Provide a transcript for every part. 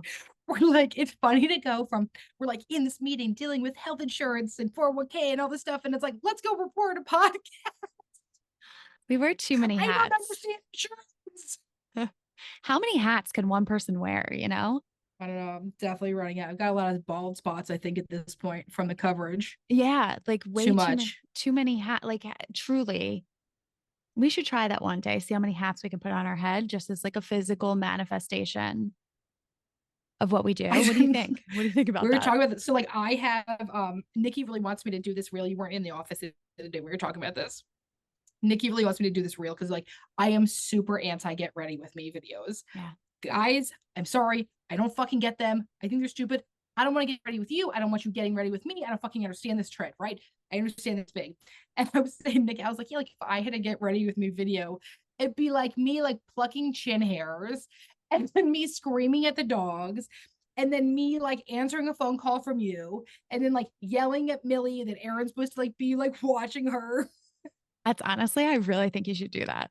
Oh, We're like, it's funny to go from, we're like in this meeting dealing with health insurance and 401k and all this stuff. And it's like, let's go report a podcast. we wear too many I don't hats. understand insurance. How many hats can one person wear, you know? I don't know. I'm definitely running out. I've got a lot of bald spots, I think, at this point from the coverage. Yeah, like Too way much. too many hat. Like truly, we should try that one day. See how many hats we can put on our head, just as like a physical manifestation of what we do. What do you think? What do you think We about were that? talking about this. So like I have Nikki really wants me to do this reel. You weren't in the office the other day. We were talking about this. Nikki really wants me to do this reel because like I am super anti get ready with me videos. Yeah. Guys, I'm sorry. I don't fucking get them. I think they're stupid. I don't want to get ready with you. I don't want you getting ready with me. I don't fucking understand this trend, right? I understand it's big. And I was saying, Nick, I was like, yeah, like if I had a get ready with me video, it'd be like me like plucking chin hairs and then me screaming at the dogs and then me like answering a phone call from you and then like yelling at Millie that Aaron's supposed to like be like watching her. That's honestly, I really think you should do that.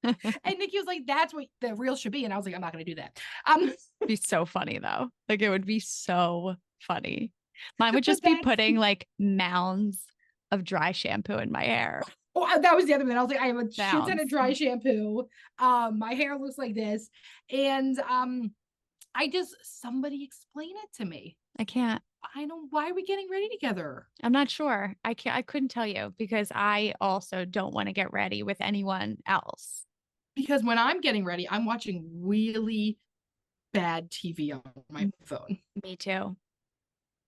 And Nikki was like, that's what the reel should be. And I was like, I'm not going to do that. Be so funny though. Like it would be so funny. Mine would But just be that's putting like mounds of dry shampoo in my hair. oh, that was the other thing. I was like, I have a shit ton of Mounds. dry shampoo. My hair looks like this. And I just somebody explain it to me. I can't. I don't why are we getting ready together? I'm not sure. I couldn't tell you because I also don't want to get ready with anyone else. Because when I'm getting ready, I'm watching really bad TV on my phone. Me too.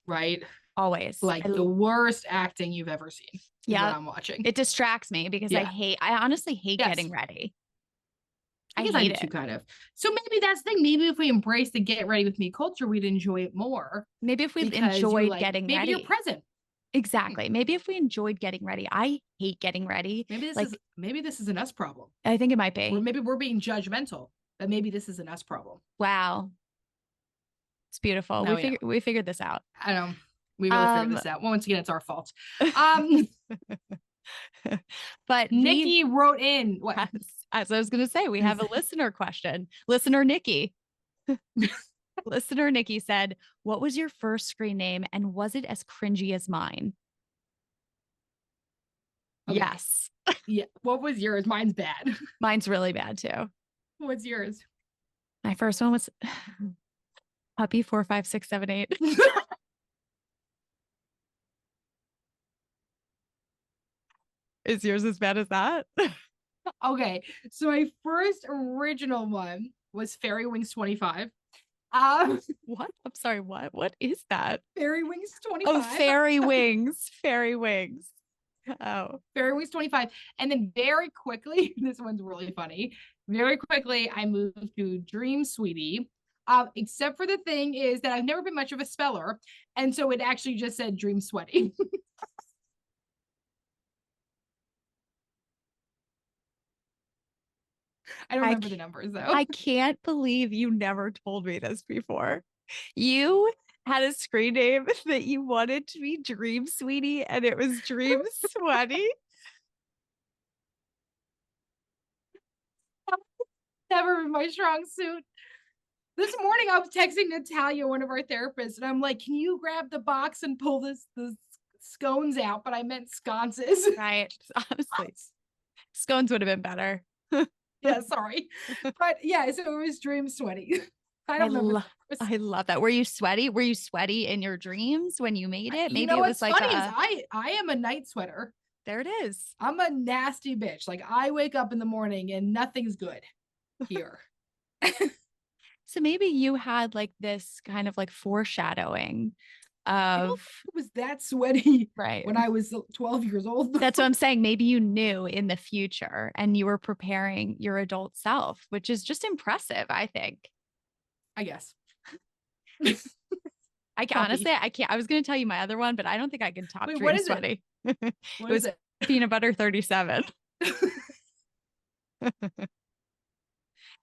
Right? Always. Like the worst acting you've ever seen is what Yeah. I'm watching. It distracts me because Yeah. I honestly hate Yes. getting ready. I I guess I hate do too, it. kind of. So maybe that's the thing. Maybe if we embrace the get ready with me culture, we'd enjoy it more Maybe if we because you're enjoyed like, getting maybe you're ready. present. Exactly. Maybe if we enjoyed getting ready. I hate getting ready. Like, Maybe this is an us problem. I think it might Or be. maybe we're being judgmental, but maybe this is an us problem. Wow. It's beautiful. No, yeah. We figured this out. I don't know. We really figured Um, this out. Once again, it's our fault. Um, but Nikki wrote in what? As I was going to say, we have a listener question. Listener Nikki. Listener Nikki said, "What was your first screen name, and was it as cringy as mine?" Okay. Yes. Yeah. What was yours? Mine's bad. Mine's really bad too. What's yours? My first one was Puppy 45678. Is yours as bad as that? Okay. So my first original one was Fairy Wings 25. What? I'm sorry, what? What is that? Fairy Wings Oh, 25. fairy wings. Fairy wings. Oh. Fairy Wings 25. And then very quickly, this one's really funny. Very quickly, I moved to Dream Sweetie. Except for the thing is that I've never been much of a speller. And so it actually just said Dream Sweaty. I don't remember the numbers though. I can't believe you never told me this before. You had a screen name that you wanted to be Dream Sweetie and it was Dream Sweaty. Never been my strong suit. This morning I was texting Natalia, one of our therapists, and I'm like, can you grab the box and pull the scones out? But I meant sconces. Right. Honestly, scones would have been better. Yeah, sorry. But yeah, so it was Dream Sweaty. I don't remember. I love that. Were you sweaty? Were you sweaty in your dreams when you made it? Maybe it was like funny is I am a night sweater. There it is. I'm a nasty bitch. Like I wake up in the morning and nothing's good here. So maybe you had like this kind of like foreshadowing of it was that sweaty right when I was 12 years old. That's what I'm saying. Maybe you knew in the future and you were preparing your adult self, which is just impressive, I think. I guess. Honestly, I can't. I was going to tell you my other one, but I don't think I can top Dream Sweaty. It was Peanut Butter 37.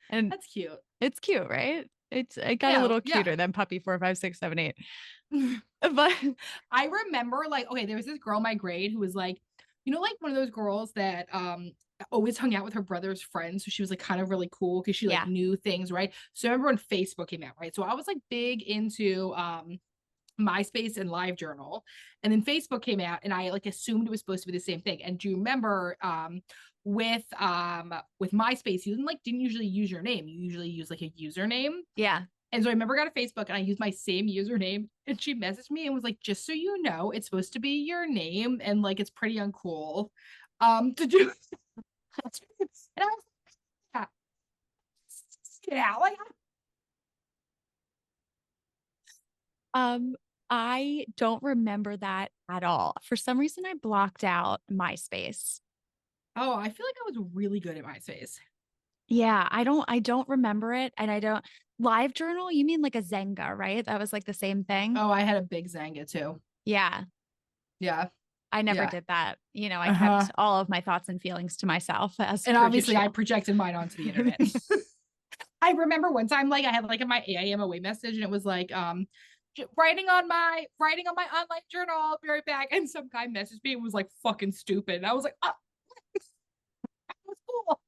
And that's cute. It's cute, right? It got a little cuter than Puppy 45678. But I remember like, okay, there was this girl in my grade who was like, You know, like one of those girls that always hung out with her brother's friends. So she was like kind of really cool because she like Yeah. knew things, right? So I remember when Facebook came out, right? So I was like big into MySpace and LiveJournal. And then Facebook came out and I like assumed it was supposed to be the same thing. And do you remember with MySpace, you didn't usually use your name. You usually use like a username. Yeah. And so I remember I got a Facebook and I used my same username and she messaged me and was like, just so you know, it's supposed to be your name and like it's pretty uncool to do. And I was like, yeah, like Um, I don't remember that at all. For some reason, I blocked out MySpace. oh, I feel like I was really good at MySpace. Yeah, I don't remember it. And I don't live journal, you mean like a Zenga, right? That was like the same thing. Oh, I had a big Zanga too. Yeah, Yeah. I never Yeah. did that. I Uh-huh. kept all of my thoughts and feelings to myself as And per obviously I usual. projected mine onto the internet. I remember one time like I had like in my AIM away message and it was like writing on my online journal, I'll be right back. And some guy messaged me and was like fucking stupid. And I was like, oh, that was cool.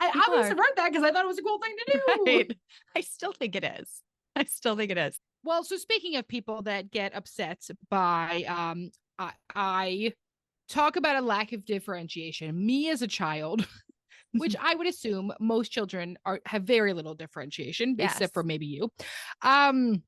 I People obviously are wrote that because I thought it was a cool thing to do. right. I still think it is. I still think it is. Well, so speaking of people that get upset by I talk about a lack of differentiation. Me as a child, which I would assume most children have very little differentiation, except for Yes. maybe you. Um,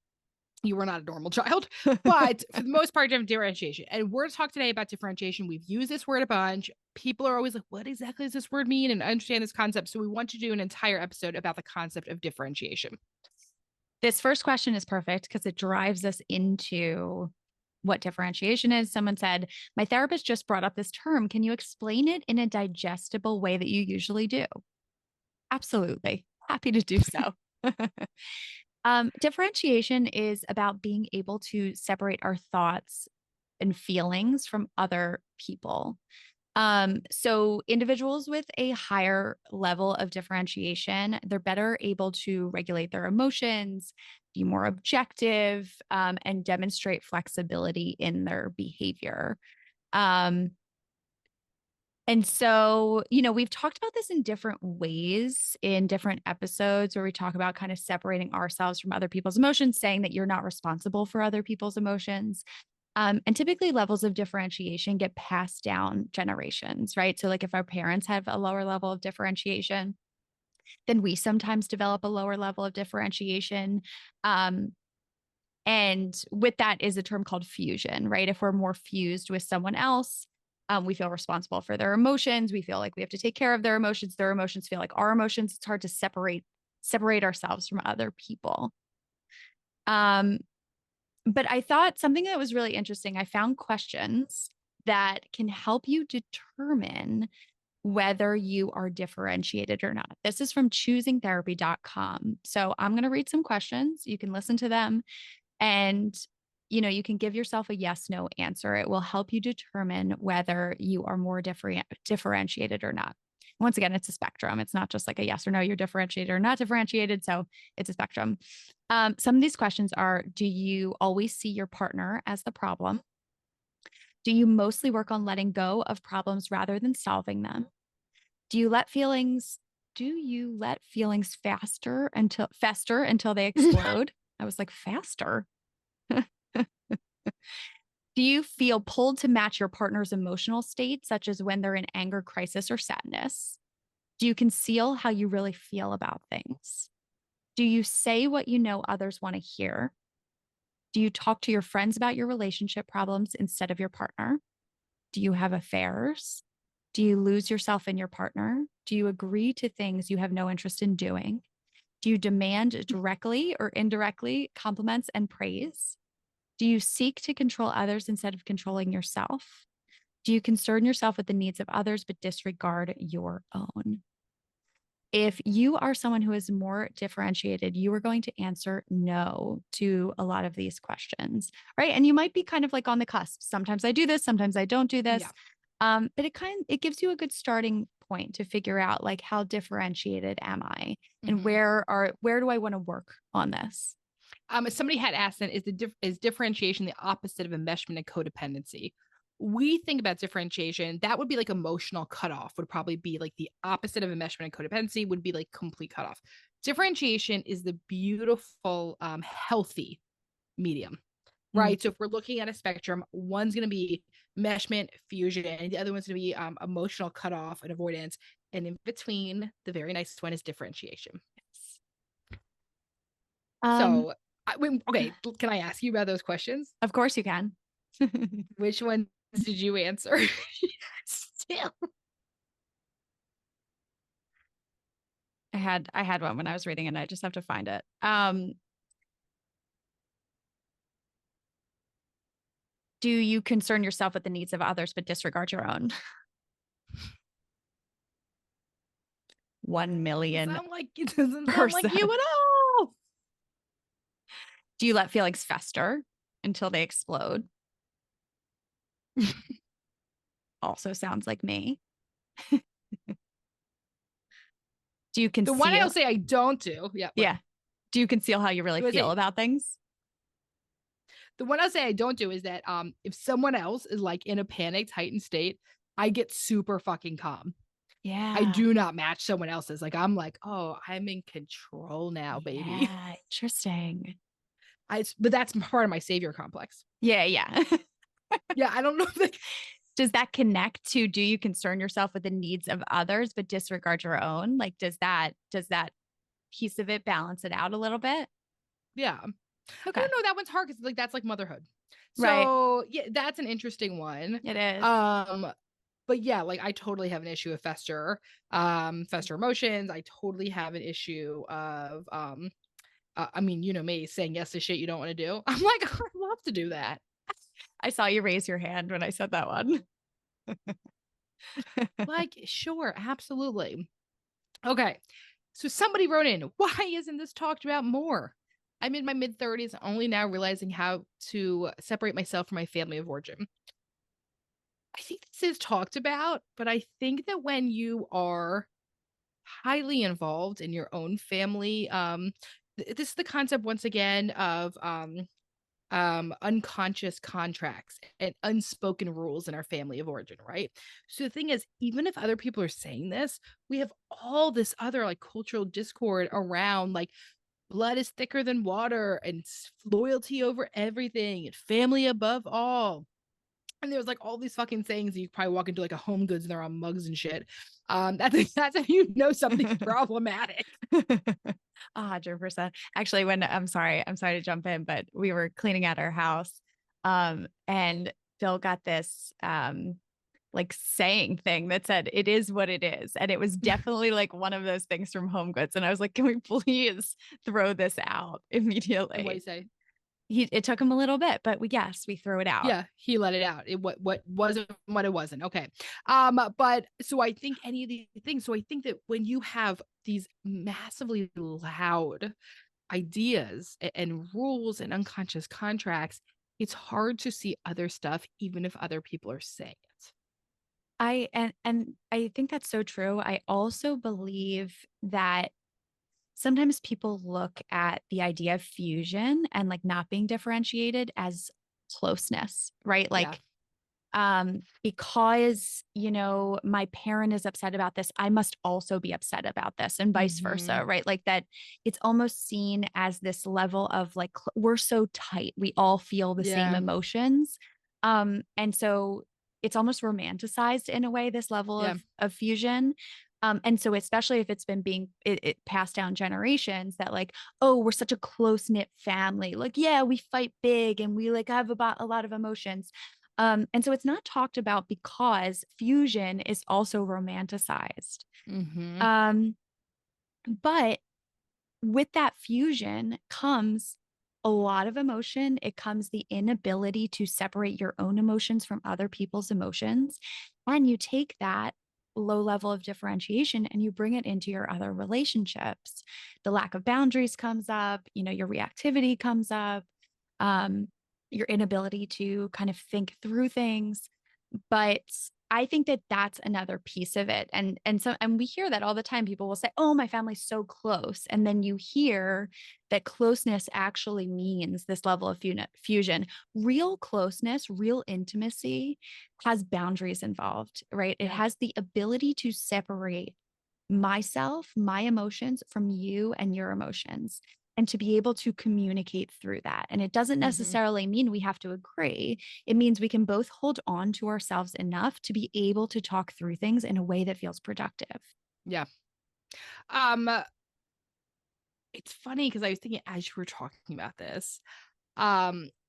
you were not a normal child, but for the most part, differentiation. And we're to talk today about differentiation. We've used this word a bunch. People are always like, what exactly does this word mean? And I understand this concept. So we want to do an entire episode about the concept of differentiation. This first question is perfect because it drives us into what differentiation is. Someone said, my therapist just brought up this term. Can you explain it in a digestible way that you usually do? Absolutely. Happy to do so. Differentiation is about being able to separate our thoughts and feelings from other people. So individuals with a higher level of differentiation, they're better able to regulate their emotions, be more objective, and demonstrate flexibility in their behavior. Um, and so, we've talked about this in different ways in different episodes where we talk about kind of separating ourselves from other people's emotions, saying that you're not responsible for other people's emotions. And typically, levels of differentiation get passed down generations, right? So, like if our parents have a lower level of differentiation, then we sometimes develop a lower level of differentiation. Um, and with that is a term called fusion, right? If we're more fused with someone else, we feel responsible for their emotions. We feel like we have to take care of their emotions. Their emotions feel like our emotions. It's hard to separate ourselves from other people. Um, but I thought something that was really interesting. I found questions that can help you determine whether you are differentiated or not. This is from choosingtherapy.com. So I'm going to read some questions. You can listen to them and you can give yourself a yes no answer. It will help you determine whether you are more differentiated or not. Once again, it's a spectrum. It's not just like a yes or no, you're differentiated or not differentiated. So it's a spectrum. Some of these questions are: do you always see your partner as the problem? Do you mostly work on letting go of problems rather than solving them? Do you let feelings fester until they explode? I was like, faster. Do you feel pulled to match your partner's emotional state, such as when they're in anger, crisis, or sadness? Do you conceal how you really feel about things? Do you say what you know others want to hear? Do you talk to your friends about your relationship problems instead of your partner? Do you have affairs? Do you lose yourself in your partner? Do you agree to things you have no interest in doing? Do you demand directly or indirectly compliments and praise? Do you seek to control others instead of controlling yourself? Do you concern yourself with the needs of others but disregard your own? If you are someone who is more differentiated, you are going to answer no to a lot of these questions, right? And you might be kind of like on the cusp. Sometimes I do this, sometimes I don't do this. Yeah. But it gives you a good starting point to figure out like how differentiated am I and Mm-hmm. where do I want to work on this? Somebody had asked, then is differentiation the opposite of enmeshment and codependency? we think about differentiation, that would be like emotional cutoff, would probably be like the opposite of enmeshment and codependency, would be like complete cutoff. Differentiation is the beautiful, healthy medium, Mm. right? So if we're looking at a spectrum, one's going to be meshment, fusion, and the other one's going to be emotional cutoff and avoidance. And in between, the very nicest one is differentiation. Yes. Um, So, okay, can I ask you about those questions? of course you can. Which ones did you answer? Still. I had one when I was reading it, and I just have to find it. Do you concern yourself with the needs of others but disregard your own? 1,000,000%. It doesn't sound like you at all. Do you let feelings fester until they explode? Also sounds like me. Do you The one I'll conceal? say I don't do. Yeah. Yeah. Do you conceal how you really feel about things? The one I'll say I don't do is that if someone else is like in a panicked, heightened state, I get super fucking calm. I Yeah. do not match someone else's. Like I'm like, oh, I'm in control now, baby. Yeah. Interesting. But that's part of my savior complex. Yeah. Yeah. Yeah, I don't know if like, Does that connect to, do you concern yourself with the needs of others but disregard your own? Like, does that piece of it balance it out a little bit? yeah. I Okay. don't know. That one's hard because like that's like motherhood. Right. So yeah, that's an interesting one. It is. But yeah, like I totally have an issue with fester emotions. I totally have an issue of I mean, you know me saying yes to shit you don't want to do. I'm like, I love to do that. I saw you raise your hand when I said that one. Like, sure, absolutely. Okay. So somebody wrote in, why isn't this talked about more? I'm in my mid 30s, only now realizing how to separate myself from my family of origin. I think this is talked about, but I think that when you are highly involved in your own family, this is the concept once again of unconscious contracts and unspoken rules in our family of origin, right? So the thing is, even if other people are saying this, we have all this other like cultural discord around like blood is thicker than water and loyalty over everything and family above all. And there was like all these fucking sayings that you probably walk into like a Home Goods and they're on mugs and shit. That's how you know something's problematic. 100%. Actually, when I'm sorry to jump in, but we were cleaning out our house, and Bill got this like saying thing that said, "It is what it is," and it was definitely like one of those things from Home Goods. And I was like, "Can we please throw this out immediately?" And what do you say? It took him a little bit, but we threw it out. Yeah, he let it out. It what wasn't what it wasn't. Okay. But so I think any of these things, so I think that when you have these massively loud ideas and rules and unconscious contracts, it's hard to see other stuff, even if other people are saying it. And I think that's so true. I also believe that sometimes people look at the idea of fusion and like not being differentiated as closeness, right? Yeah. Like, because, my parent is upset about this, I must also be upset about this, and vice versa, right? Like that it's almost seen as this level of like, we're so tight, we all feel the same Yeah. emotions. And so it's almost romanticized in a way, this level Yeah. of fusion. And so especially if it's been it passed down generations, that like, oh, we're such a close knit family. Like, yeah, we fight big and we like have about a lot of emotions. And so it's not talked about because fusion is also romanticized. Mm-hmm. But with that fusion comes a lot of emotion. It comes the inability to separate your own emotions from other people's emotions. And you take that low level of differentiation and you bring it into your other relationships. The lack of boundaries comes up, your reactivity comes up, your inability to kind of think through things. But I think that that's another piece of it. And we hear that all the time. People will say, "Oh, my family's so close." And then you hear that closeness actually means this level of fusion. Real closeness, real intimacy has boundaries involved, right? It Yeah. has the ability to separate myself, my emotions from you and your emotions, and to be able to communicate through that. And it doesn't Mm-hmm. necessarily mean we have to agree. It means we can both hold on to ourselves enough to be able to talk through things in a way that feels productive. Yeah. Um, it's funny because I was thinking as you were talking about this,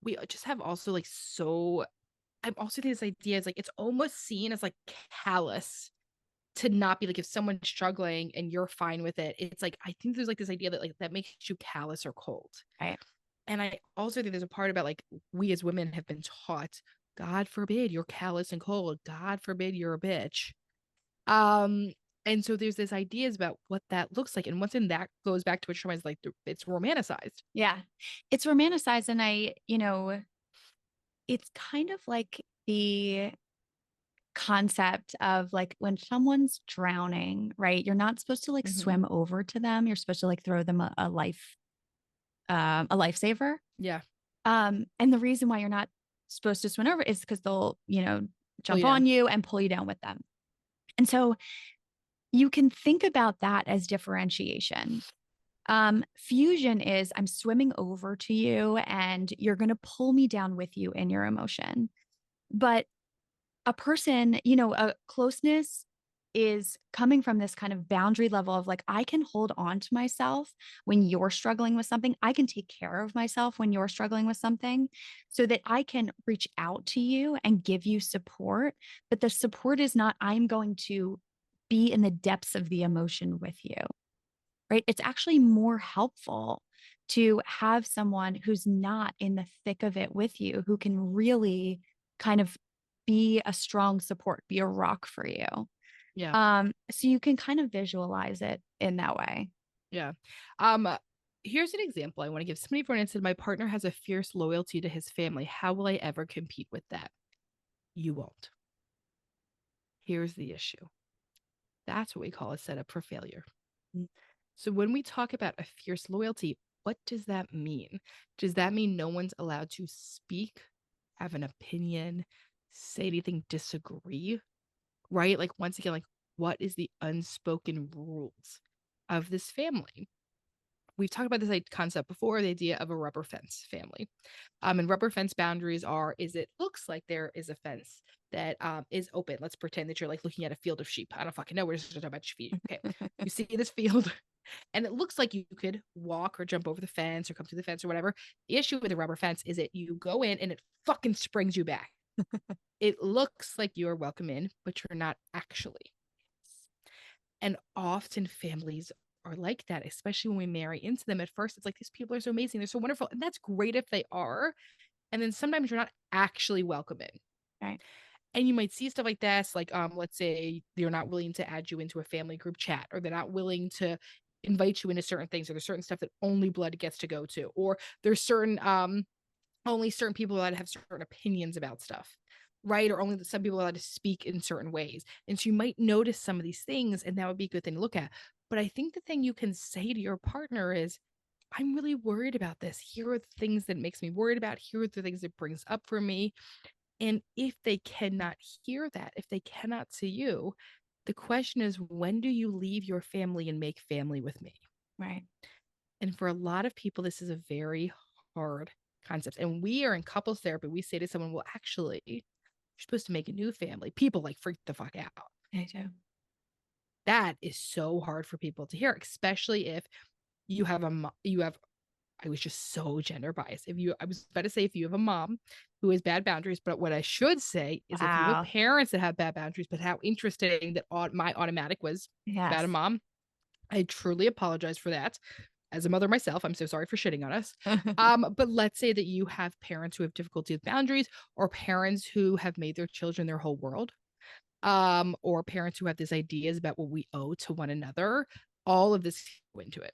we just have also like so I'm also thinking this idea is like it's almost seen as like callous to not be like if someone's struggling and you're fine with it. It's like I think there's like this idea that like that makes you callous or cold. Right. And I also think there's a part about like we as women have been taught, God forbid you're callous and cold. God forbid you're a bitch. Um, and so there's this ideas about what that looks like. And once in that goes back to what Sherman's like, it's romanticized. Yeah. It's romanticized. And it's kind of like the concept of like when someone's drowning, right? You're not supposed to like Mm-hmm. swim over to them. You're supposed to like throw them a lifesaver. Yeah. And the reason why you're not supposed to swim over is because they'll, Pull jump you on down. you and pull you down with them. And so you can think about that as differentiation. Fusion is I'm swimming over to you and you're going to pull me down with you in your emotion. But a person, a closeness is coming from this kind of boundary level of like, I can hold on to myself when you're struggling with something. I can take care of myself when you're struggling with something so that I can reach out to you and give you support. But the support is not, I'm going to be in the depths of the emotion with you, right? It's actually more helpful to have someone who's not in the thick of it with you, who can really kind of be a strong support, be a rock for you. Yeah. So you can kind of visualize it in that way. Yeah. Um, Here's an example I want to give. Somebody, for instance, my partner has a fierce loyalty to his family. How will I ever compete with that? You won't. Here's the issue. That's what we call a setup for failure. Mm. So when we talk about a fierce loyalty, what does that mean? Does that mean no one's allowed to speak, have an opinion, say anything, disagree? Right? Like, once again, like, what is the unspoken rules of this family? We've talked about this like concept before, the idea of a rubber fence family. And rubber fence boundaries are is it looks like there is a fence that is open. Let's pretend that you're like looking at a field of sheep. I don't fucking know. We're just talking about sheep. Okay. You see this field and it looks like you could walk or jump over the fence or come through the fence or whatever. The issue with a rubber fence is that you go in and it fucking springs you back. It looks like you're welcome in, but you're not actually. And often families are like that, especially when we marry into them. At first, it's like these people are so amazing, they're so wonderful. And that's great if they are. And then sometimes you're not actually welcome in. Right. And you might see stuff like this, like let's say they're not willing to add you into a family group chat, or they're not willing to invite you into certain things, or there's certain stuff that only blood gets to go to, or there's certain only certain people allowed to have certain opinions about stuff, right? Or only some people allowed to speak in certain ways. And so you might notice some of these things, and that would be a good thing to look at. But I think the thing you can say to your partner is, I'm really worried about this. Here are the things that makes me worried about. Here are the things it brings up for me. And if they cannot hear that, if they cannot see you, the question is, when do you leave your family and make family with me? Right. And for a lot of people, this is a very hard concept. And we are in couples therapy. We say to someone, well, actually, you're supposed to make a new family. People like freak the fuck out. I do. That is so hard for people to hear, especially if you have I was just so gender biased. I was about to say, if you have a mom who has bad boundaries, but what I should say is if you have Wow. parents that have bad boundaries, but how interesting that my automatic was about a Yes. mom. I truly apologize for that. As a mother myself, I'm so sorry for shitting on us. But let's say that you have parents who have difficulty with boundaries, or parents who have made their children their whole world, or parents who have these ideas about what we owe to one another. All of this go into it.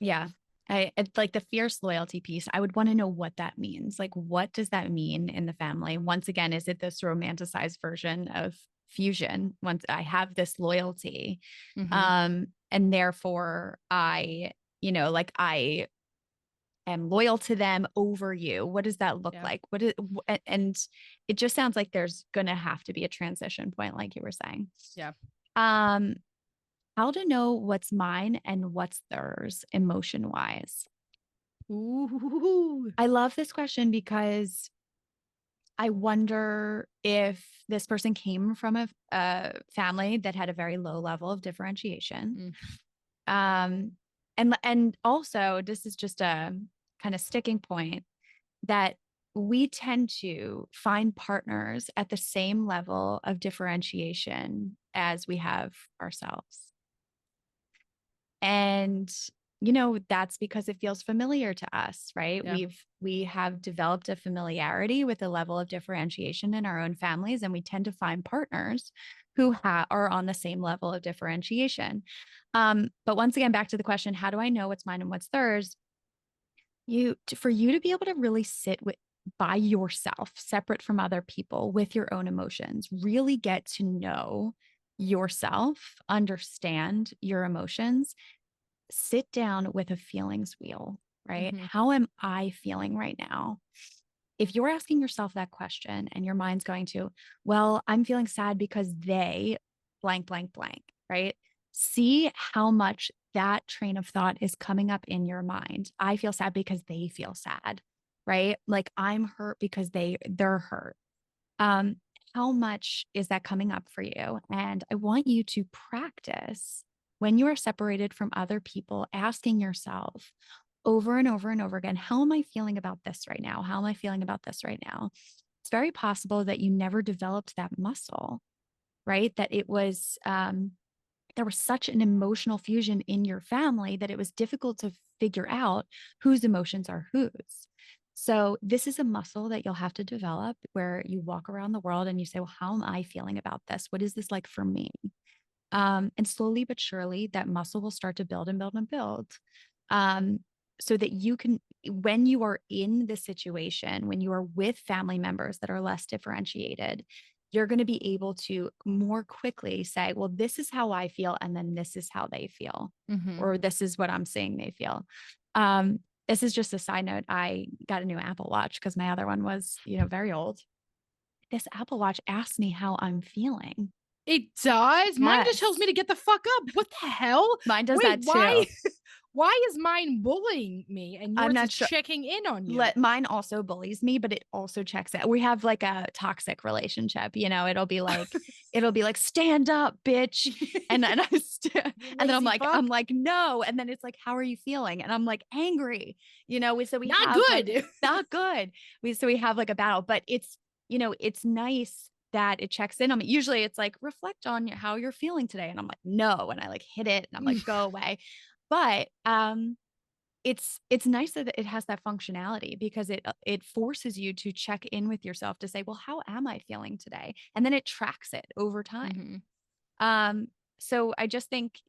Yeah. It's like the fierce loyalty piece. I would want to know what that means. Like, what does that mean in the family? Once again, is it this romanticized version of fusion? Once I have this loyalty, Mm-hmm. and therefore like I am loyal to them over you. What does that look Yeah. like? And it just sounds like there's going to have to be a transition point, like you were saying. Yeah. Um, how to know what's mine and what's theirs emotion wise. Ooh. I love this question because I wonder if this person came from a family that had a very low level of differentiation. Mm. Um, and also this is just a kind of sticking point that we tend to find partners at the same level of differentiation as we have ourselves. And that's because it feels familiar to us, right? Yeah. We have developed a familiarity with the level of differentiation in our own families, and we tend to find partners who are on the same level of differentiation. But once again, back to the question, how do I know what's mine and what's theirs? For you to be able to really sit with by yourself, separate from other people, with your own emotions, really get to know yourself, understand your emotions, sit down with a feelings wheel, right? Mm-hmm. How am I feeling right now? If you're asking yourself that question and your mind's going to, well, I'm feeling sad because they blank, blank, blank, right? See how much that train of thought is coming up in your mind. I feel sad because they feel sad, right? Like I'm hurt because they're hurt. Um, how much is that coming up for you? And I want you to practice when you are separated from other people, asking yourself over and over and over again, how am I feeling about this right now? How am I feeling about this right now? It's very possible that you never developed that muscle, right? That there was such an emotional fusion in your family that it was difficult to figure out whose emotions are whose. So, this is a muscle that you'll have to develop where you walk around the world and you say, well, how am I feeling about this? What is this like for me? And slowly but surely, that muscle will start to build and build and build. Um, so that you can, when you are in the situation, when you are with family members that are less differentiated, you're going to be able to more quickly say, well, this is how I feel. And then this is how they feel, Mm-hmm. or this is what I'm seeing they feel. Um, this is just a side note. I got a new Apple Watch because my other one was, very old. This Apple Watch asked me how I'm feeling. It does. Mine just tells me Yes. to get the fuck up. What the hell? Mine does Wait, that why? too. Why is mine bullying me and I'm yours not is sure. checking in on you? Mine also bullies me, but it also checks it. We have like a toxic relationship. It'll be like, stand up, bitch. And then You and then lazy I'm fuck. like, no. And then it's like, how are you feeling? And I'm like, angry. So we Not have like, good. not good. We have like a battle, but it's nice that it checks in on me. Usually it's like, reflect on how you're feeling today. And I'm like, no. And I like hit it and I'm like, go away. But, it's nice that it has that functionality because it forces you to check in with yourself to say, well, how am I feeling today? And then it tracks it over time. Mm-hmm. Um, so I just think,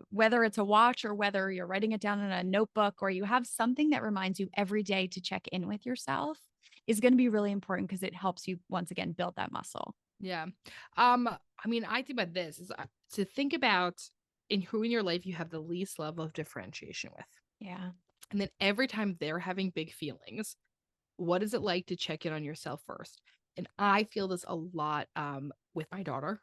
whether it's a watch or whether you're writing it down in a notebook or you have something that reminds you every day to check in with yourself is going to be really important because it helps you once again build that muscle. Yeah. I mean, I think about this is to think about in who in your life you have the least level of differentiation with. Yeah. And then every time they're having big feelings, what is it like to check in on yourself first? And I feel this a lot with my daughter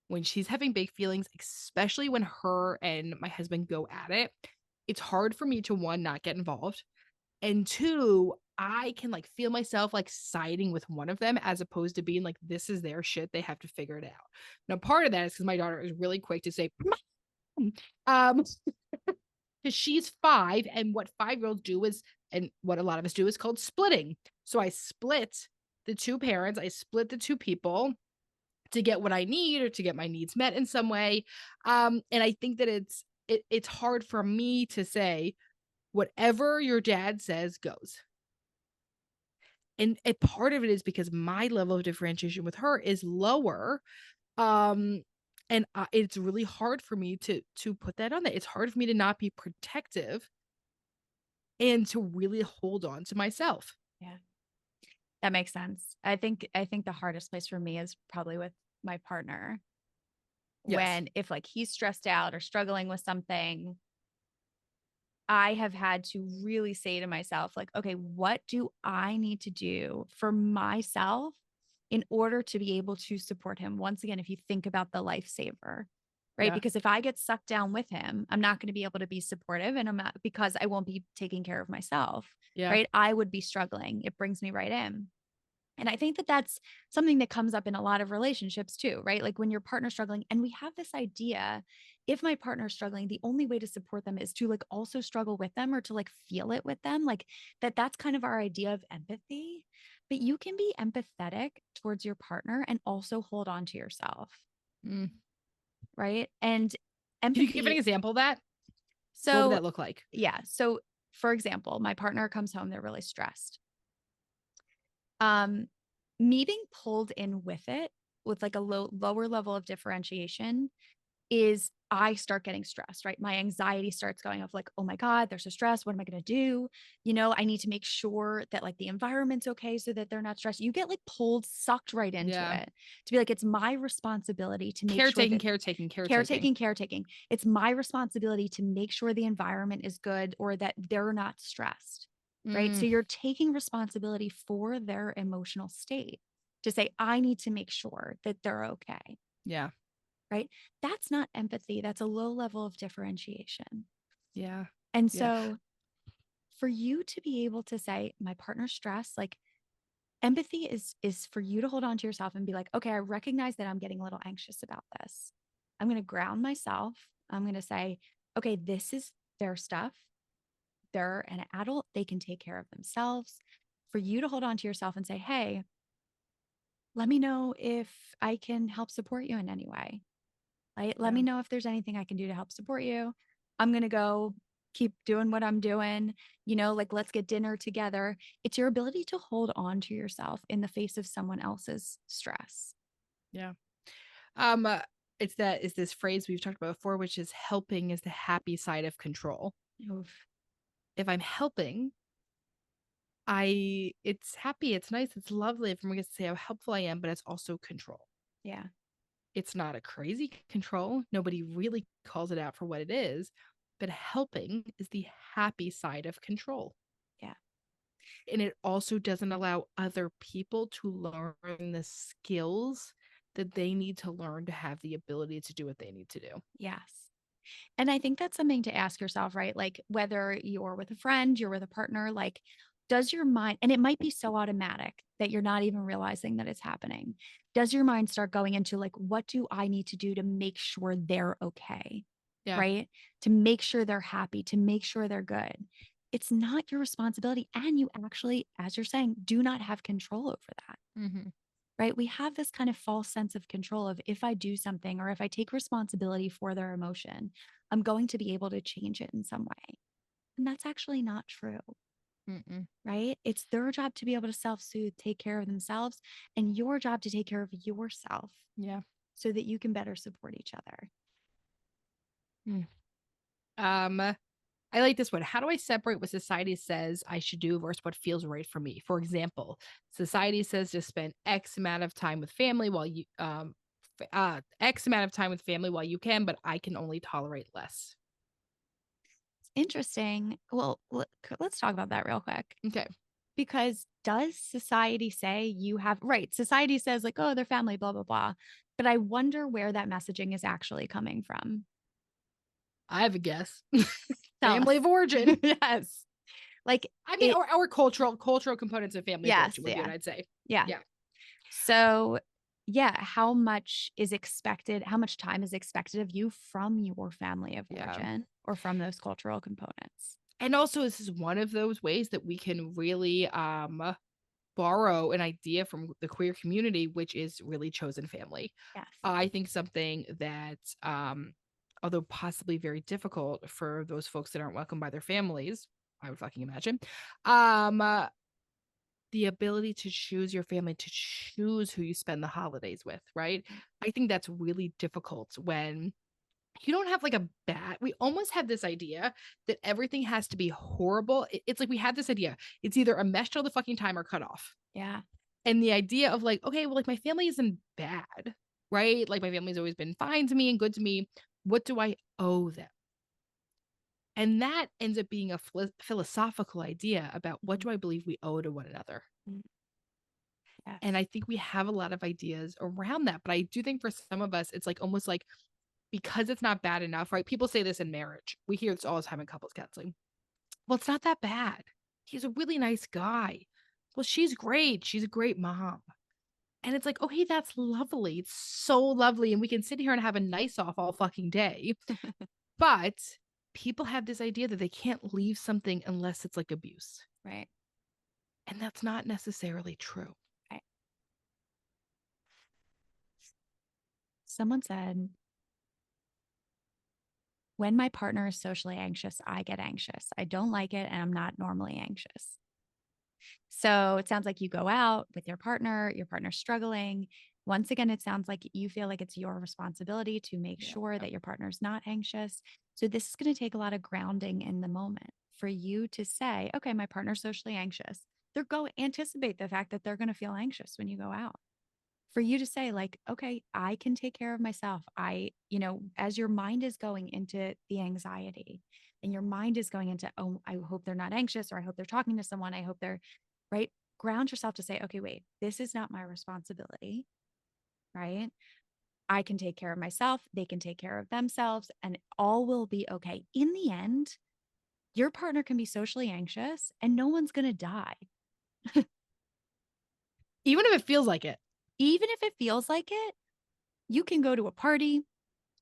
when she's having big feelings, especially when her and my husband go at it. It's hard for me to one, not get involved, and two, I can like feel myself like siding with one of them as opposed to being like, this is their shit. They have to figure it out. Now, part of that is because my daughter is really quick to say, "Mom," because she's 5, and what 5-year-olds do is, and what a lot of us do is called splitting. So I split the two parents, I split the two people to get what I need or to get my needs met in some way. And I think that it's hard for me to say whatever your dad says goes. And a part of it is because my level of differentiation with her is lower. Um, and it's really hard for me to put that on there. It's hard for me to not be protective and to really hold on to myself. Yeah. That makes sense. I think the hardest place for me is probably with my partner. Yes. When if like he's stressed out or struggling with something, I have had to really say to myself, like, okay, what do I need to do for myself in order to be able to support him? Once again, if you think about the lifesaver, right? Yeah. Because if I get sucked down with him, I'm not going to be able to be supportive and I'm not because I won't be taking care of myself, Yeah. right? I would be struggling. It brings me right in. And I think that that's something that comes up in a lot of relationships too, right? Like when your partner's struggling, and we have this idea if my partner's struggling, the only way to support them is to like also struggle with them or to like feel it with them. Like that's kind of our idea of empathy. But you can be empathetic towards your partner and also hold on to yourself, Mm. right? And Can you give an empathy. example of that? What would So, that look like? yeah. So, for example, my partner comes home, they're really stressed. Um, Me being pulled in with it with like a lower level of differentiation is I start getting stressed, right? My anxiety starts going of like, oh my God, they're so stressed. What am I going to do? I need to make sure that like the environment's okay so that they're not stressed. You get like pulled, sucked right into Yeah. it to be like, it's my responsibility to make sure Caretaking, that caretaking, caretaking. caretaking. It's my responsibility to make sure the environment is good or that they're not stressed, right? Mm. So you're taking responsibility for their emotional state to say, I need to make sure that they're okay, Yeah. right? That's not empathy. That's a low level of differentiation. Yeah. And Yeah. so for you to be able to say, my partner's stressed, like empathy is for you to hold on to yourself and be like, okay, I recognize that I'm getting a little anxious about this. I'm going to ground myself. I'm going to say, okay, this is their stuff. They're an adult. They can take care of themselves. For you to hold on to yourself and say, hey, let me know if I can help support you in any way. Like, let Yeah. me know if there's anything I can do to help support you. I'm going to go keep doing what I'm doing. Like let's get dinner together. It's your ability to hold on to yourself in the face of someone else's stress. Yeah. Um, uh, it's this phrase we've talked about before, which is helping is the happy side of control. Oof. If I'm helping, it's happy, it's nice, it's lovely if I'm going to say how helpful I am, but it's also control. Yeah. It's not a crazy control. Nobody really calls it out for what it is, but helping is the happy side of control. Yeah. And it also doesn't allow other people to learn the skills that they need to learn to have the ability to do what they need to do. Yes. And I think that's something to ask yourself, right? Like whether you're with a friend, you're with a partner, like does your mind, and it might be so automatic that you're not even realizing that it's happening. Does your mind start going into like, what do I need to do to make sure they're okay? Yeah. Right? To make sure they're happy, to make sure they're good. It's not your responsibility. And you actually, as you're saying, do not have control over that, Mm-hmm. right? We have this kind of false sense of control of if I do something or if I take responsibility for their emotion, I'm going to be able to change it in some way. And that's actually not true, Mm-mm. right? It's their job to be able to self soothe, take care of themselves, and your job to take care of yourself Yeah. so that you can better support each other. Mm. I like this one. How do I separate what society says I should do versus what feels right for me? For example, society says to spend X amount of time with family while you X amount of time with family while you can, but I can only tolerate less. It's interesting. Well, let's talk about that real quick. Okay. Because does society say you have, right? Society says, like, oh, they're family, blah, blah, blah. But I wonder where that messaging is actually coming from. I have a guess. Tell Family us. of origin. Yes. Like I mean, it, or cultural components of family of yes. origin would be what Yeah. I'd say. Yeah. Yeah. So, yeah, how much is expected? How much time is expected of you from your family of Yeah. origin or from those cultural components? And also this is one of those ways that we can really borrow an idea from the queer community, which is really chosen family. Yes. I think something that, although possibly very difficult for those folks that aren't welcomed by their families, I would fucking imagine, um, uh, the ability to choose your family, to choose who you spend the holidays with, right? I think that's really difficult when you don't have like a bad, we almost have this idea that everything has to be horrible. It's like we had this idea. It's either a mesh all the fucking time or cut off. Yeah. And the idea of like, okay, well, like my family isn't bad, right? Like my family's always been fine to me and good to me. What do I owe them? And that ends up being a philosophical idea about what Mhm. do I believe we owe to one another. Mm. And Yes. I think we have a lot of ideas around that. But I do think for some of us, it's like almost like because it's not bad enough, right? People say this in marriage. We hear this all the time in couples counseling. Well, it's not that bad. He's a really nice guy. Well, she's great. She's a great mom. And it's like, okay, that's lovely. It's so lovely. And we can sit here and have a nice off all fucking day. But people have this idea that they can't leave something unless it's like abuse. Right. And that's not necessarily true. Right. Someone said, when my partner is socially anxious, I get anxious. I don't like it, and I'm not normally anxious. So it sounds like you go out with your partner's struggling. Once again, it sounds like you feel like it's your responsibility to make Yeah. sure that your partner's not anxious. So this is going to take a lot of grounding in the moment for you to say, okay, my partner's socially anxious. They're going anticipate the fact that they're going to feel anxious when you go out. For you to say, like, okay, I can take care of myself. As your mind is going into the anxiety and your mind is going into, oh, I hope they're not anxious, or I hope they're talking to someone. I hope they're right. Ground yourself to say, okay, wait, this is not my responsibility, right? I can take care of myself. They can take care of themselves, and all will be okay. In the end, your partner can be socially anxious and no one's going to die. Even if it feels like it. Even if it feels like it, you can go to a party.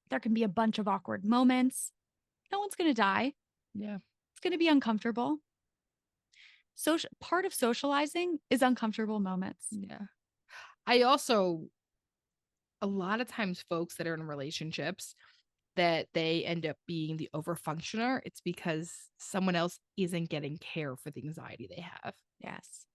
There can be a bunch of awkward moments. No one's going to die. Yeah. It's going to be uncomfortable. Part of socializing is uncomfortable moments. Yeah. I also, a lot of times, folks that are in relationships that they end up being the overfunctioner, it's because someone else isn't getting care for the anxiety they have. Yes.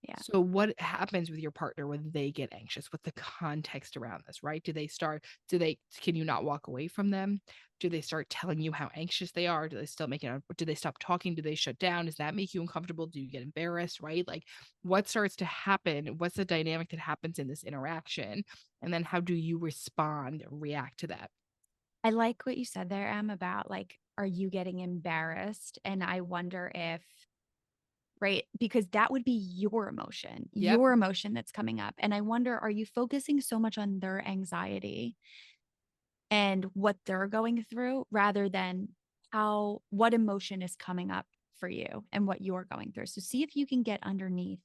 Yeah. So what happens with your partner when they get anxious? What's the context around this, right? Can you not walk away from them? Do they start telling you how anxious they are? Do they stop talking? Do they shut down? Does that make you uncomfortable? Do you get embarrassed, right? Like what starts to happen? What's the dynamic that happens in this interaction? And then how do you respond, react to that? I like what you said there, Em, about like, are you getting embarrassed? And I wonder if, right, because that would be Yep. your emotion that's coming up. And I wonder, are you focusing so much on their anxiety and what they're going through rather than what emotion is coming up for you and what you're going through? So see if you can get underneath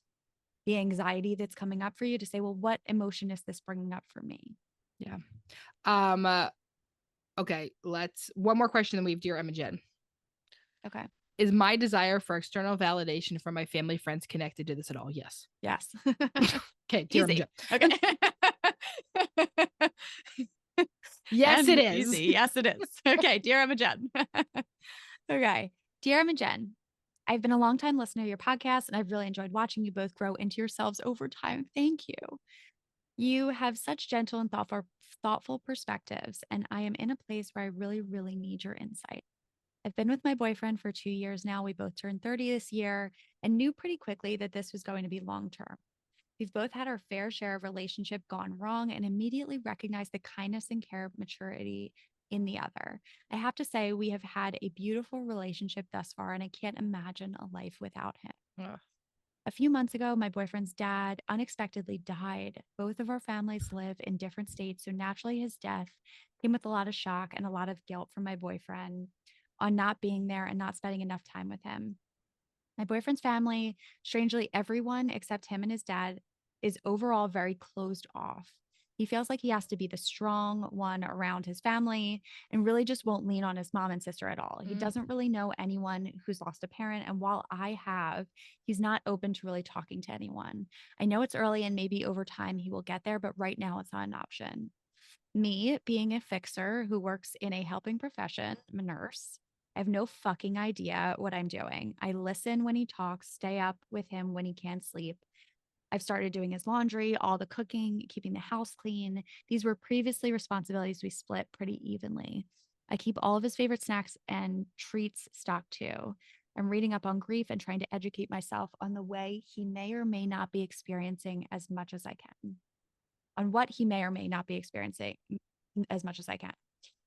the anxiety that's coming up for you to say, well, what emotion is this bringing up for me? Yeah. Um, uh, okay, let's one more question, then we have Dear Emma Jen. Okay. Is my desire for external validation from my family friends connected to this at all? Yes. Yes. Okay, Dear Emma Easy. Jen. Okay. Yes, it And is. easy. Yes, it is. Okay. Dear Emma Jen. Okay. Dear Emma Jen, I've been a long time listener to your podcast, and I've really enjoyed watching you both grow into yourselves over time. Thank you. You have such gentle and thoughtful perspectives, and I am in a place where I really, really need your insight. I've been with my boyfriend for 2 years now. We both turned 30 this year and knew pretty quickly that this was going to be long term. We've both had our fair share of relationship gone wrong and immediately recognized the kindness and care of maturity in the other. I have to say, we have had a beautiful relationship thus far, and I can't imagine a life without him. Ugh. A few months ago, my boyfriend's dad unexpectedly died. Both of our families live in different states, so naturally his death came with a lot of shock and a lot of guilt from my boyfriend on not being there and not spending enough time with him. My boyfriend's family, strangely, everyone except him and his dad, is overall very closed off. He feels like he has to be the strong one around his family and really just won't lean on his mom and sister at all. He Mm. doesn't really know anyone who's lost a parent. And while I have, he's not open to really talking to anyone. I know it's early and maybe over time he will get there, but right now it's not an option. Me, being a fixer who works in a helping profession, I'm a nurse. I have no fucking idea what I'm doing. I listen when he talks, stay up with him when he can't sleep. I've started doing his laundry, all the cooking, keeping the house clean. These were previously responsibilities we split pretty evenly. I keep all of his favorite snacks and treats stocked too. I'm reading up on grief and trying to educate myself on the way he may or may not be experiencing as much as I can, on what he may or may not be experiencing as much as I can.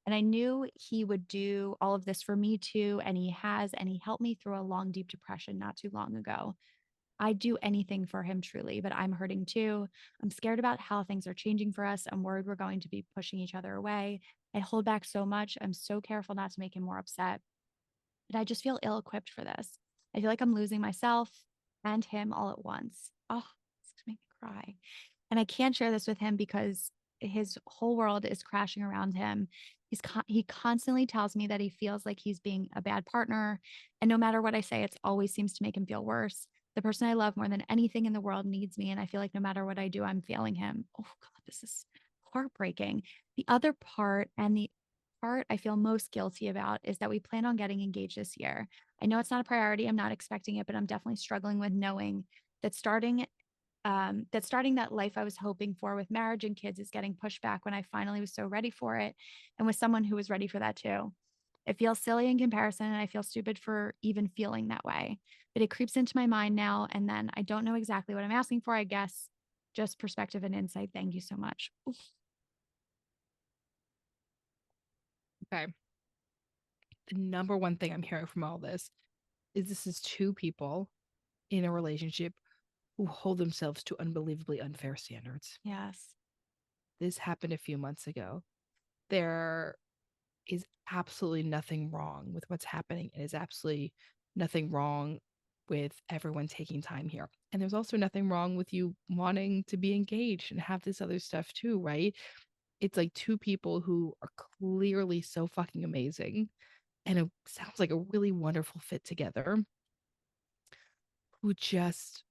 And I knew he would do all of this for me too. And he has, and he helped me through a long, deep depression not too long ago. I'd do anything for him truly, but I'm hurting too. I'm scared about how things are changing for us. I'm worried we're going to be pushing each other away. I hold back so much. I'm so careful not to make him more upset. But I just feel ill equipped for this. I feel like I'm losing myself and him all at once. Oh, it's gonna make me cry. And I can't share this with him because his whole world is crashing around him. He constantly tells me that he feels like he's being a bad partner. And no matter what I say, it always seems to make him feel worse. The person I love more than anything in the world needs me. And I feel like no matter what I do, I'm failing him. Oh, God, this is heartbreaking. The other part, and the part I feel most guilty about, is that we plan on getting engaged this year. I know it's not a priority. I'm not expecting it, but I'm definitely struggling with knowing that starting that life I was hoping for with marriage and kids is getting pushed back when I finally was so ready for it, and with someone who was ready for that too. It feels silly in comparison, and I feel stupid for even feeling that way. But it creeps into my mind now and then. I don't know exactly what I'm asking for, I guess. Just perspective and insight. Thank you so much. Oof. Okay. The number one thing I'm hearing from all this is two people in a relationship who hold themselves to unbelievably unfair standards. Yes. This happened a few months ago. There is absolutely nothing wrong with what's happening. It is absolutely nothing wrong with everyone taking time here. And there's also nothing wrong with you wanting to be engaged and have this other stuff too, right? It's like two people who are clearly so fucking amazing and it sounds like a really wonderful fit together who just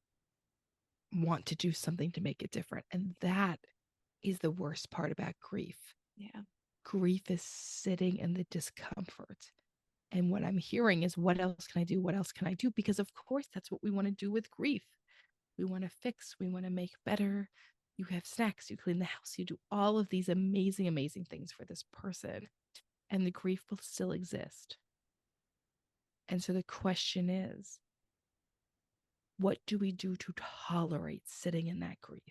want to do something to make it different. And that is the worst part about grief. Yeah. Grief is sitting in the discomfort. And what I'm hearing is, what else can I do? What else can I do? Because, of course, that's what we want to do with grief. We want to fix, we want to make better. You have snacks, you clean the house, you do all of these amazing, amazing things for this person. And the grief will still exist. And so the question is, what do we do to tolerate sitting in that grief?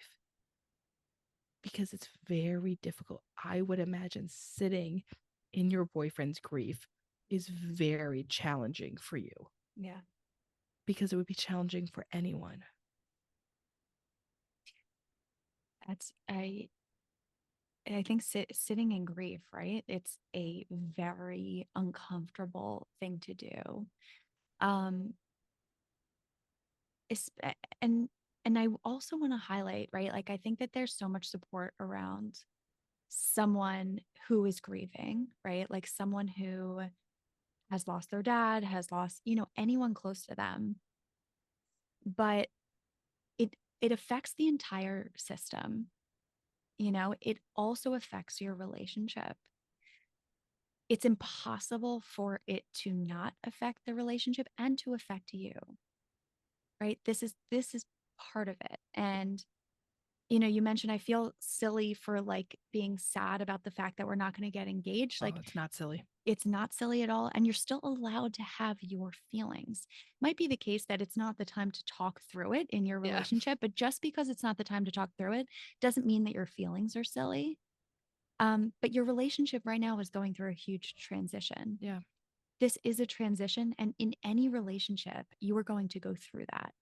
Because it's very difficult. I would imagine sitting in your boyfriend's grief is very challenging for you Yeah. because it would be challenging for anyone. That's I think sitting in grief, right? It's a very uncomfortable thing to do. Um, es- and I also want to highlight, right? Like I think that there's so much support around someone who is grieving, right? Like someone who has lost their dad, has lost, anyone close to them. But it affects the entire system. It also affects your relationship. It's impossible for it to not affect the relationship and to affect you, right? This is part of it. And you mentioned I feel silly for like being sad about the fact that we're not going to get engaged. Oh, Like it's not silly. it's not silly at all, and you're still allowed to have your feelings. Might be the case that it's not the time to talk through it in your Yeah. relationship, but just because it's not the time to talk through it doesn't mean that your feelings are silly. But your relationship right now is going through a huge transition. Yeah. This is a transition, and in any relationship, you are going to go through that.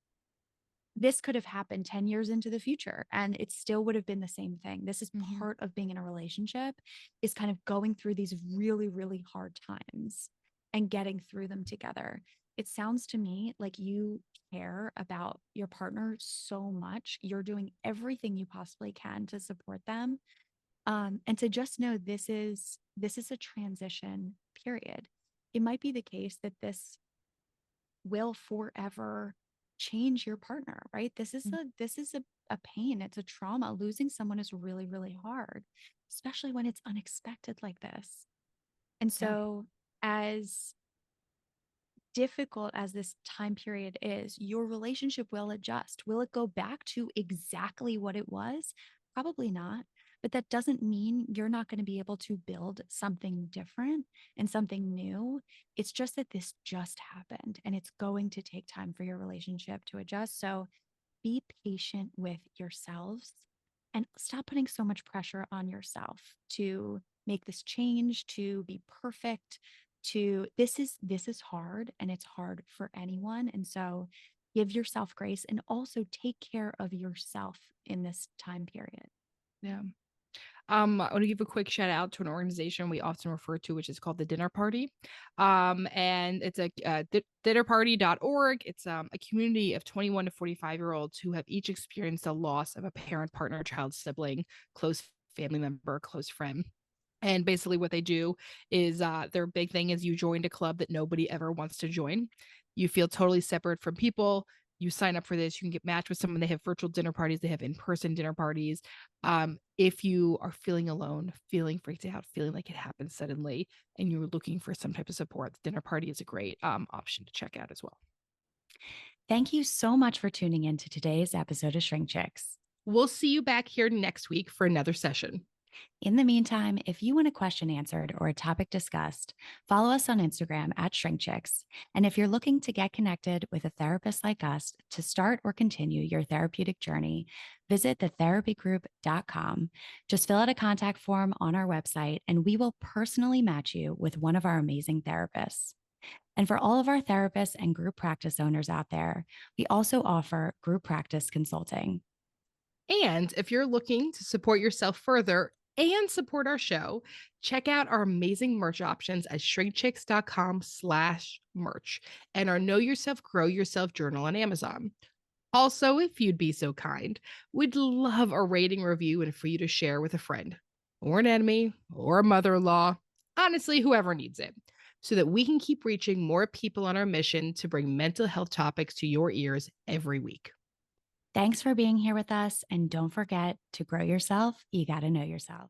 This could have happened 10 years into the future and it still would have been the same thing. This is Mm-hmm. part of being in a relationship, is kind of going through these really, really hard times and getting through them together. It sounds to me like you care about your partner so much. You're doing everything you possibly can to support them. And to just know this is a transition period. It might be the case that this will forever change your partner, right? This is a pain. It's a trauma. Losing someone is really, really hard, especially when it's unexpected like this. And Yeah. so, as difficult as this time period is, your relationship will adjust. Will it go back to exactly what it was? Probably not. but that doesn't mean you're not going to be able to build something different and something new. It's just that this just happened and it's going to take time for your relationship to adjust. So be patient with yourselves and stop putting so much pressure on yourself to make this change, to be perfect, to this is hard and it's hard for anyone. And so give yourself grace and also take care of yourself in this time period. Yeah. I want to give a quick shout out to an organization we often refer to, which is called the Dinner Party. And it's a dinnerparty.org. It's a community of 21 to 45-year-olds who have each experienced a loss of a parent, partner, child, sibling, close family member, close friend. And basically what they do is their big thing is you joined a club that nobody ever wants to join. You feel totally separate from people. You sign up for this, you can get matched with someone. They have virtual dinner parties, they have in-person dinner parties. If you are feeling alone, feeling freaked out, feeling like it happened suddenly, and you're looking for some type of support, the dinner party is a great option to check out as well. Thank you so much for tuning in to today's episode of Shrink Chicks. We'll see you back here next week for another session. In the meantime, if you want a question answered or a topic discussed, follow us on Instagram at ShrinkChicks. And if you're looking to get connected with a therapist like us to start or continue your therapeutic journey, visit thetherapygroup.com. Just fill out a contact form on our website, and we will personally match you with one of our amazing therapists. And for all of our therapists and group practice owners out there, we also offer group practice consulting. And if you're looking to support yourself further and support our show, check out our amazing merch options at shrinkchicks.com/merch and our Know Yourself, Grow Yourself journal on Amazon. Also, if you'd be so kind, we'd love a rating review and for you to share with a friend or an enemy or a mother-in-law, honestly, whoever needs it, so that we can keep reaching more people on our mission to bring mental health topics to your ears every week. Thanks for being here with us. And don't forget to grow yourself. You got to know yourself.